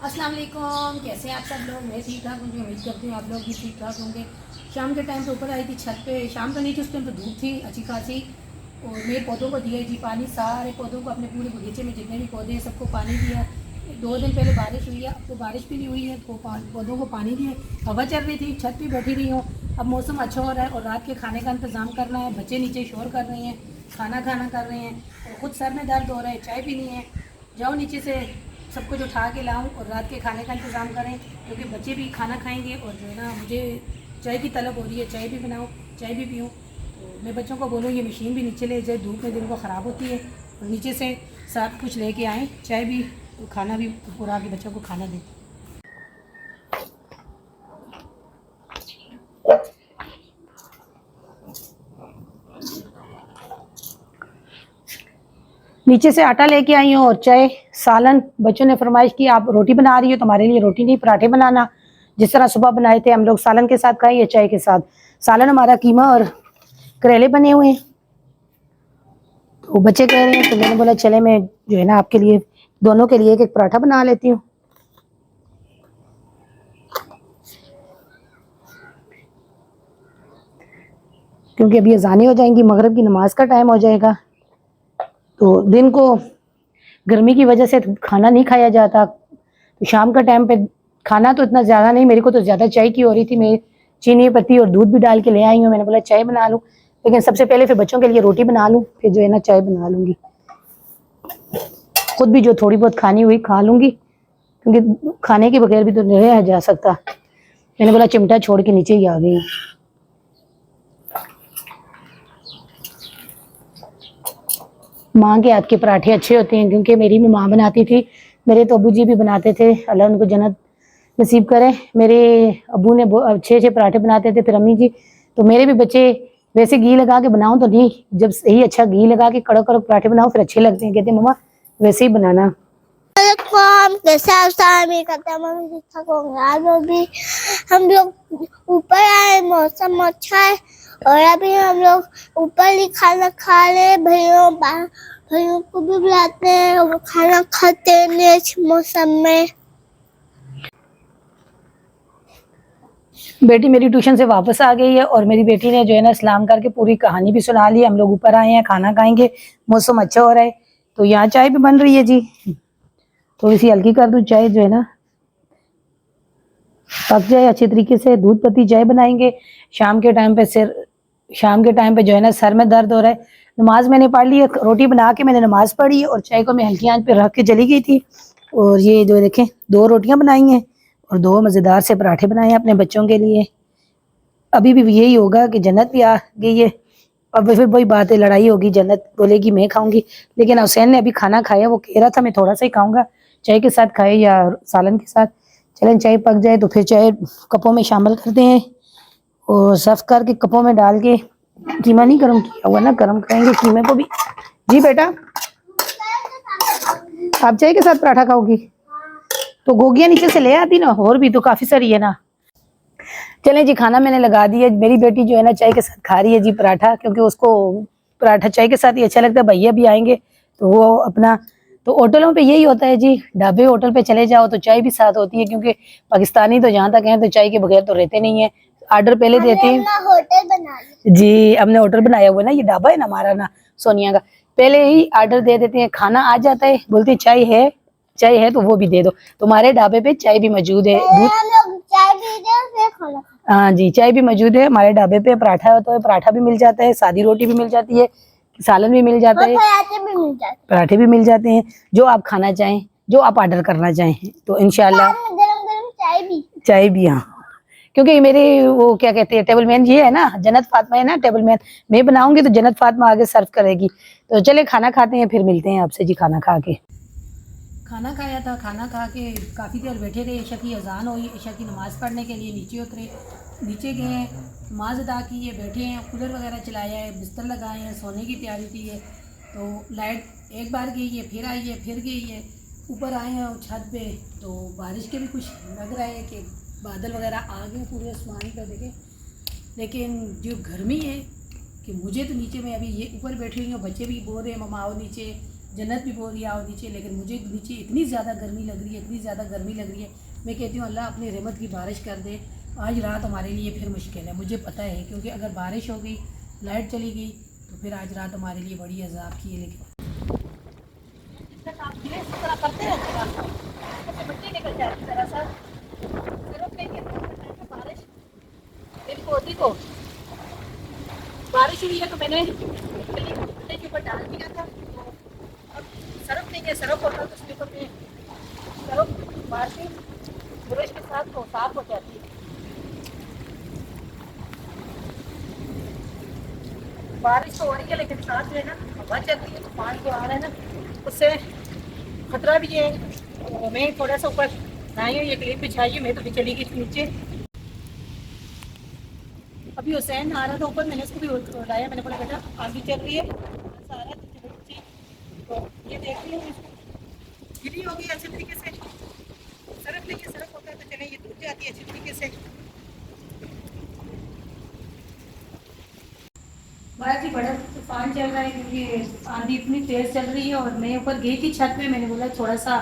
अस्सलाम वालेकुम, कैसे हैं आप सब लोग। मैं ठीक ठाक हूँ जी, उम्मीद करती हूँ आप लोग भी ठीक ठाक होंगे। शाम के टाइम पे ऊपर आई थी छत पे, शाम तो नहीं थी उस टाइम तो धूप थी अच्छी खासी। और मेरे पौधों को दिया जी पानी, सारे पौधों को, अपने पूरे बगीचे में जितने भी पौधे हैं सबको पानी दिया। 2 दिन पहले बारिश हुई है, अब तो बारिश भी नहीं हुई है, तो पौधों को पानी दिए। हवा चल रही थी, छत पर बैठी रही हूँ। अब मौसम अच्छा हो रहा है और रात के खाने का इंतज़ाम करना है। बच्चे नीचे शोर कर रहे हैं, खाना खाना कर रहे हैं और ख़ुद सर में दर्द हो रहा है, चाय पीनी है। जाओ नीचे से सब कुछ उठा के लाऊं और रात के खाने का इंतज़ाम करें, क्योंकि बच्चे भी खाना खाएंगे और जो है ना मुझे चाय की तलब हो रही है, चाय भी बनाऊं, चाय भी पीऊं। तो मैं बच्चों को बोलूँ ये मशीन भी नीचे ले जाए, धूप में दिन को ख़राब होती है, और नीचे से सब कुछ लेके आएँ, चाय भी खाना भी पूरा के बच्चों को खाना दें। नीचे से आटा लेके आई हूँ और चाय, सालन। बच्चों ने फरमाइश की आप रोटी बना रही हो, तुम्हारे लिए रोटी नहीं पराठे बनाना, जिस तरह सुबह बनाए थे हम लोग सालन के साथ खाए या चाय के साथ। सालन हमारा कीमा और करेले बने हुए हैं, तो बच्चे कह रहे हैं, तो मैंने बोला चले मैं जो है ना आपके लिए, दोनों के लिए एक एक पराठा बना लेती हूँ। क्योंकि अभी अजानें हो जाएंगी, मगरिब की नमाज का टाइम हो जाएगा, तो दिन को गर्मी की वजह से खाना नहीं खाया जाता, तो शाम का टाइम पे खाना तो इतना ज़्यादा नहीं, मेरे को तो ज़्यादा चाय की हो रही थी, मैं चीनी पत्ती और दूध भी डाल के ले आई हूँ। मैंने बोला चाय बना लूँ, लेकिन सबसे पहले फिर बच्चों के लिए रोटी बना लूँ, फिर जो है ना चाय बना लूँगी। खुद भी जो थोड़ी बहुत खानी हुई खा लूँगी, क्योंकि खाने के बगैर भी तो नहीं रहा जा सकता। मैंने बोला चिमटा छोड़ के नीचे ही आ गई हूँ। माँ के हाथ के पराठे अच्छे होते हैं, क्योंकि मेरी भी माँ बनाती थी, मेरे तो अबू जी भी बनाते थे, अल्लाह उनको जन्नत नसीब करे। मेरे अबू ने अच्छे अच्छे पराठे बनाते थे, फिर अम्मी जी। तो मेरे भी बच्चे वैसे घी लगा के बनाऊं तो नहीं, जब सही अच्छा घी लगा के कड़क कड़क पराठे बनाओ फिर अच्छे लगते हैं, कहते मम्मा वैसे ही बनाना। हम कैसे करते हैं आज अभी हम लोग ऊपर आए, मौसम अच्छा है और अभी हम लोग ऊपर ही खाना खा ले, भैया को भी बुलाते हैं और खाना खाते हैं इस मौसम में। बेटी मेरी ट्यूशन से वापस आ गई है और मेरी बेटी ने जो है ना सलाम करके पूरी कहानी भी सुना ली। हम लोग ऊपर आए हैं, खाना खाएंगे, मौसम अच्छा हो रहा है, तो यहाँ चाय भी बन रही है जी। थोड़ी सी हल्की कर दूँ चाय, जो है ना पक जाए अच्छी तरीके से। दूध पत्ती चाय बनाएंगे। शाम के टाइम पे जो है ना सर में दर्द हो रहा है। नमाज मैंने पढ़ ली है, रोटी बना के मैंने नमाज पढ़ी और चाय को मैं हल्की आंच पे रख के चली गई थी। और ये जो देखें 2 रोटियां बनाई हैं और 2 मज़ेदार से पराठे बनाए हैं अपने बच्चों के लिए। अभी भी यही होगा कि जन्नत भी आ गई है, अब फिर वही बात है, लड़ाई होगी, जन्नत बोलेगी मैं खाऊंगी। लेकिन हुसैन ने अभी खाना खाया, वो कह रहा था मैं थोड़ा सा ही खाऊंगा, चाय के साथ खाए या सालन के साथ। चलें चाय पक जाए तो फिर चाय कपों में शामिल करते हैं और सर्व करके कपों में डाल के। कीमा नहीं गर्म किया हुआ ना, गर्म करेंगे कीमे को भी। जी बेटा आप चाय के साथ पराठा खाओगी तो गोगियां नीचे से ले आती ना, और भी तो काफी सारी है ना। चलें जी खाना मैंने लगा दिया। मेरी बेटी जो है ना चाय के साथ खा रही है जी पराठा, क्योंकि उसको पराठा चाय के साथ ही अच्छा लगता है। भैया भी आएंगे तो वो अपना, तो होटलों पे यही होता है जी, ढाबे होटल पे चले जाओ तो चाय भी साथ होती है, क्योंकि पाकिस्तानी तो जहाँ तक हैं तो चाय के बगैर तो रहते नहीं है। ऑर्डर पहले देते हैं होटल बना जी, हमने होटल बनाया हुआ है ना, ये ढाबा है ना हमारा ना सोनिया का, पहले ही ऑर्डर दे देते हैं, खाना आ जाता है, बोलते हैं चाय है तो वो भी दे दो। तुम्हारे ढाबे पे चाय भी मौजूद है, दूध, चाय पीते हैं फिर खाना। हाँ जी चाय भी मौजूद है हमारे ढाबे पे। पराठा होता है, पराठा भी मिल जाता है, सादी रोटी भी मिल जाती है, सालन भी मिल जाता है, पराठे भी मिल जाते हैं, जो आप खाना चाहें, जो आप ऑर्डर करना चाहें। तो इंशाल्लाह चाय भी, हाँ, क्योंकि मेरे वो क्या कहते हैं टेबल मैन ये है ना, जन्नत फातिमा है ना टेबल मैन, मैं बनाऊंगी तो जन्नत फातिमा आगे सर्व करेगी। तो चले खाना खाते हैं, फिर मिलते हैं आपसे जी खाना खा के। खाना खाया था, खाना खा के काफ़ी देर बैठे रहे, ईशा की अजान हुई, ईशा की नमाज़ पढ़ने के लिए नीचे उतरे, नीचे गए हैं, नमाज अदा की है, बैठे हैं, कूलर वगैरह चलाया है, बिस्तर लगाए हैं, सोने की तैयारी की है। तो लाइट एक बार गई है, फिर आई है, फिर गई है। ऊपर आए हैं छत पे, तो बारिश के भी कुछ लग रहा है कि बादल वगैरह आ गए पूरे आसमान पर देखे। लेकिन जो गर्मी है कि मुझे तो नीचे में अभी ये ऊपर बैठी हुई हूँ, बच्चे भी बोल रहे हैं मम्मा आओ नीचे, जन्नत भी बोल रही है आओ नीचे, लेकिन मुझे नीचे इतनी ज़्यादा गर्मी लग रही है, इतनी ज़्यादा गर्मी लग रही है। मैं कहती हूँ अल्लाह अपनी रहमत की बारिश कर दे। आज रात हमारे लिए फिर मुश्किल है, मुझे पता है, क्योंकि अगर बारिश हो गई, लाइट चली गई तो फिर आज रात हमारे लिए बड़ी अजाब की है। लेकिन करते रहते मिट्टी निकल जाती जरा सा बारिश पौधी को बारिश हुई है तो मैंने के ऊपर डाल दिया था। तो अब सरफ नहीं है, सरफ होता तो उसके ऊपर में सरफ बारिश ब्रश के साथ तो साफ हो जाती है। बारिश तो हो रही है लेकिन साथ जो है ना हवा चल रही है, तूफान जो आ रहा है ना उससे खतरा भी है। तो मैं थोड़ा सा ऊपर आई हूँ, ये क्लिप बिछाई है, मैं तो भी चली गई थी नीचे। अभी हुसैन आ रहा था ऊपर, मैंने उसको भी उठाया, मैंने बोला बेटा आगे चल रही है, आ रहा है तो ये देख रही हूँ गिली होगी अच्छे तरीके से। सरफ देखिए, सरफ होता है तो चले ये टूट जाती है अच्छी तरीके से। बाहर जी बड़ा तूफान चल रहा है क्योंकि आंधी इतनी तेज़ चल रही है। और मैं ऊपर गई थी छत पे, मैंने बोला थोड़ा सा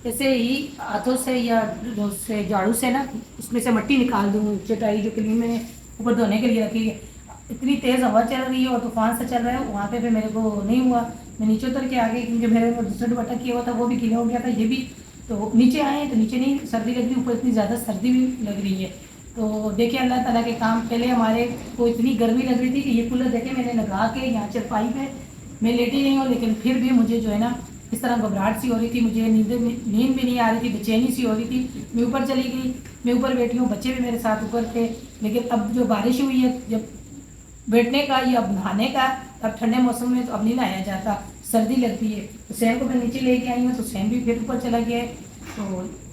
ऐसे ही हाथों से या से झाड़ू से ना उसमें से मिट्टी निकाल दूँ, चटाई जो क्लीन मैंने ऊपर धोने के लिए रखी है। इतनी तेज़ हवा चल रही है और तूफान से चल रहा है, वहाँ पे भी मेरे को नहीं हुआ। मैं नीचे उतर के आ गई क्योंकि मेरे को दूसरा दुपट्टा किया हुआ था वो भी गीला हो गया था, ये भी। तो नीचे आए तो नीचे नहीं सर्दी लग रही, ऊपर इतनी ज़्यादा सर्दी भी लग रही है। तो देखिए अल्लाह ताला के काम। पहले हमारे को इतनी गर्मी लग रही थी कि ये कूलर देखे मैंने लगा के यहाँ चरपाई पे मैं लेटी नहीं हूँ, लेकिन फिर भी मुझे जो है ना इस तरह घबराहट सी हो रही थी, मुझे नींद भी नहीं आ रही थी, बेचैनी सी हो रही थी। मैं ऊपर चली गई, मैं ऊपर बैठी हूँ, बच्चे भी मेरे साथ ऊपर थे। लेकिन अब जो बारिश हुई है, जब बैठने का या अब नहाने का, अब ठंडे मौसम में तो अब नहीं नहाया जाता, सर्दी लगती है। तो सैन को मैं नीचे लेके आई हूँ तो सैन भी फिर ऊपर चला गया है। तो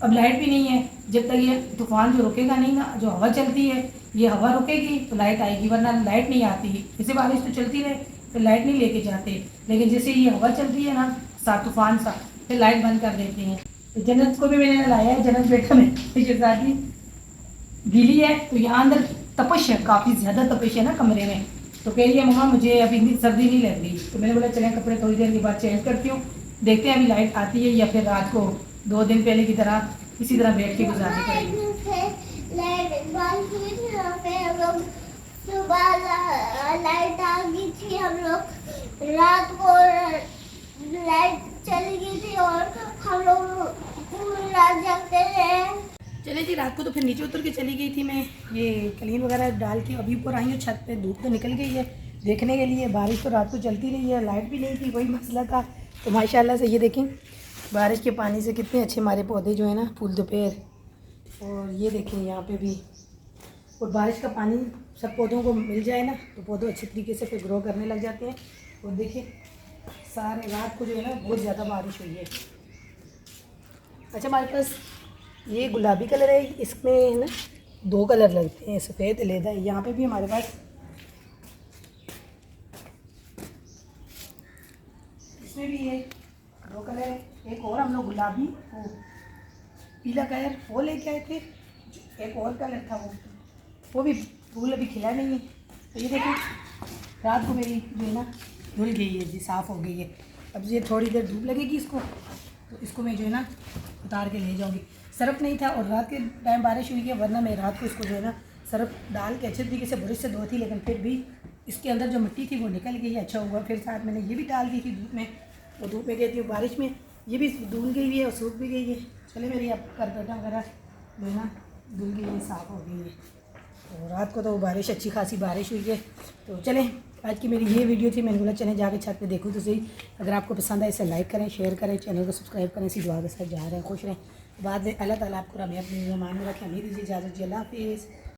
अब लाइट भी नहीं है, जब तक ये तूफान जो रुकेगा नहीं ना, जो हवा चलती है ये हवा रुकेगी तो लाइट आएगी, वरना लाइट नहीं आती। जैसे बारिश तो चलती रहे तो लाइट नहीं लेके जाते, लेकिन जैसे ये हवा चलती है ना साथ तूफान सा, फिर लाइट बंद कर देते हैं। तो जन्नत को भी मैंने लाया है, जन्नत बेटा में शहजादी गीली है तो यहाँ अंदर तपश है, काफ़ी ज़्यादा तपश है ना कमरे में। तो कह रही है मम्मा मुझे अभी इतनी सर्दी नहीं लग रही। तो मैंने बोला चलें कपड़े थोड़ी देर के बाद चेंज करती हूँ, देखते हैं अभी लाइट आती है या फिर रात को 2 दिन पहले की तरह इसी तरह बैठ के गुजारनी पड़ेगी। सुबह लाइट आ गई थी, हम लोग रात को लाइट चली गई थी और हम लोग पूरी रात जगते रहे। चले जी, रात को तो फिर नीचे उतर के चली गई थी मैं, ये क्लीन वगैरह डाल के अभी ऊपर आई हूँ छत पे। धूप तो निकल गई है देखने के लिए, बारिश तो रात को चलती रही है, लाइट भी नहीं थी, वही मसला था। तो माशाल्लाह से ये देखें बारिश के पानी से कितने अच्छे हमारे पौधे जो है ना फूल दोपहर। और ये देखें यहाँ पे भी, और बारिश का पानी सब पौधों को मिल जाए ना तो पौधे अच्छे तरीके से फिर ग्रो करने लग जाते हैं। और देखिए सारे रात को जो है ना बहुत ज़्यादा बारिश हुई है। अच्छा हमारे पास ये गुलाबी कलर है, इसमें है ना 2 कलर लगते हैं, सफ़ेद अलहदा है। यहाँ पे भी हमारे पास इसमें भी है 2 कलर है। एक और हम लोग गुलाबी वो पीला कलर वो लेके आए थे, एक और कलर था वो भी फूल अभी खिला नहीं है। तो ये देखिए रात को मेरी जो है ना धुल गई है जी, साफ़ हो गई है। अब ये थोड़ी देर धूप लगेगी इसको, तो इसको मैं जो है ना उतार के ले जाऊँगी। सरफ नहीं था और रात के टाइम बारिश हुई है, वरना मैं रात को इसको जो है ना सरफ डाल के अच्छे तरीके से ब्रश से धोती, लेकिन फिर भी इसके अंदर जो मिट्टी थी वो निकल गई है। अच्छा हुआ फिर साथ मैंने ये भी डाल दी थी धूप में, और धूप में कहती हूँ बारिश में ये भी धुल गई हुई है और सूख भी गई है। चले मेरी अब करपेटा वगैरह जो है ना धुल गई है, साफ़ हो गई है। तो रात को तो बारिश अच्छी खासी बारिश हुई है। तो चलें आज की मेरी ये वीडियो थी, मैंने बोला चलें जाके छत पे देखूँ तो सही। अगर आपको पसंद आए इसे लाइक करें, शेयर करें, चैनल को सब्सक्राइब करें। इसी दुआ के साथ जा रहे हैं, खुश रहें। बाद में अल्लाह ताला आपको रब अपने ज़मान में रखें। अमीर दीजिए इजाज़त जी, अल्लाह हाफ़िज़।